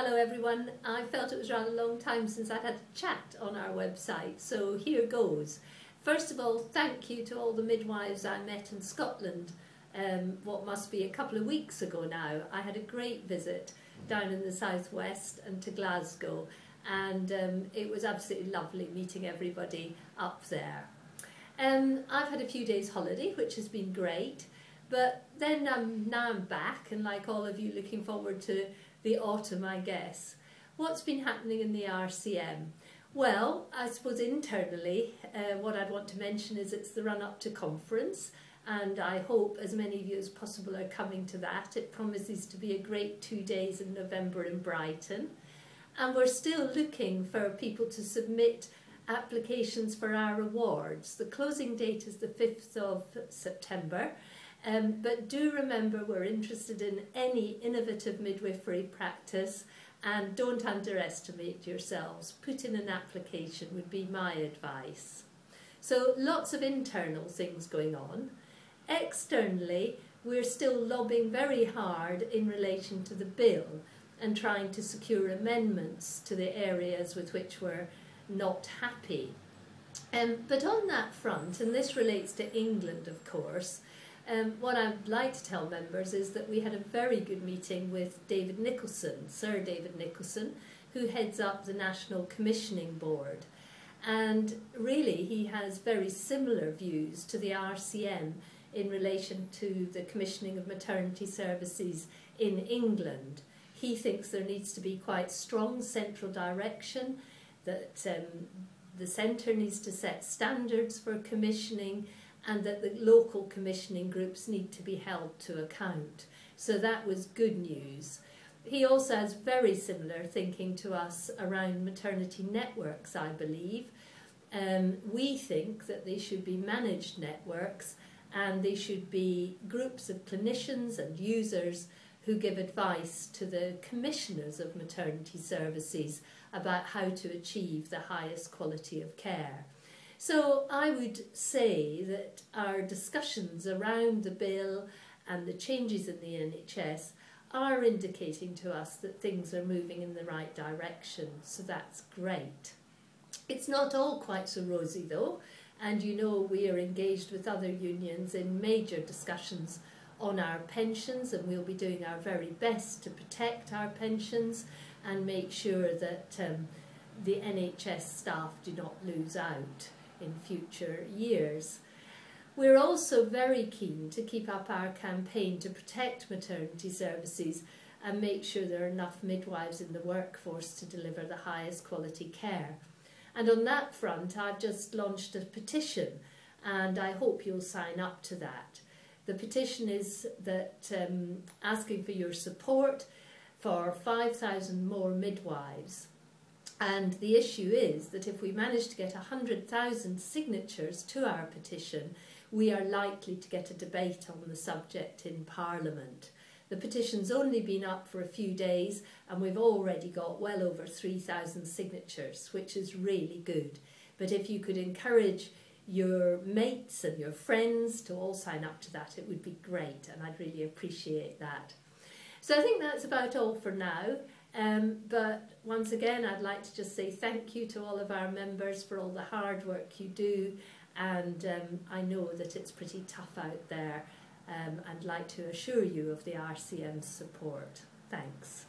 Hello everyone, I felt it was rather a long time since I'd had a chat on our website, so here goes. First of all, thank you to all the midwives I met in Scotland, what must be a couple of weeks ago now. I had a great visit down in the southwest and to Glasgow, and it was absolutely lovely meeting everybody up there. I've had a few days holiday, which has been great, but then now I'm back, and like all of you, looking forward to the autumn, I guess. What's been happening in the RCM? Well, I suppose internally, what I'd want to mention is it's the run-up to conference, and I hope as many of you as possible are coming to that. It promises to be a great 2 days in November in Brighton, and we're still looking for people to submit applications for our awards. The closing date is the 5th of September. But do remember we're interested in any innovative midwifery practice, and don't underestimate yourselves. Put in an application would be my advice. So lots of internal things going on. Externally, we're still lobbying very hard in relation to the bill and trying to secure amendments to the areas with which we're not happy. But on that front, and this relates to England of course, what I'd like to tell members is that we had a very good meeting with David Nicholson, Sir David Nicholson, who heads up the National Commissioning Board. And really he has very similar views to the RCM in relation to the commissioning of maternity services in England. He thinks there needs to be quite strong central direction, that the centre needs to set standards for commissioning, and that the local commissioning groups need to be held to account. So that was good news. He also has very similar thinking to us around maternity networks, I believe. We think that they should be managed networks, and they should be groups of clinicians and users who give advice to the commissioners of maternity services about how to achieve the highest quality of care. So I would say that our discussions around the bill and the changes in the NHS are indicating to us that things are moving in the right direction, so that's great. It's not all quite so rosy though, and you know we are engaged with other unions in major discussions on our pensions, and we'll be doing our very best to protect our pensions and make sure that the NHS staff do not lose out in future years. We're also very keen to keep up our campaign to protect maternity services and make sure there are enough midwives in the workforce to deliver the highest quality care. And on that front, I've just launched a petition, and I hope you'll sign up to that. The petition is that asking for your support for 5,000 more midwives. And the issue is that if we manage to get 100,000 signatures to our petition, we are likely to get a debate on the subject in Parliament. The petition's only been up for a few days, and we've already got well over 3,000 signatures, which is really good. But if you could encourage your mates and your friends to all sign up to that, it would be great, and I'd really appreciate that. So I think that's about all for now. But once again, I'd like to just say thank you to all of our members for all the hard work you do, and I know that it's pretty tough out there, and I'd like to assure you of the RCM's support. Thanks.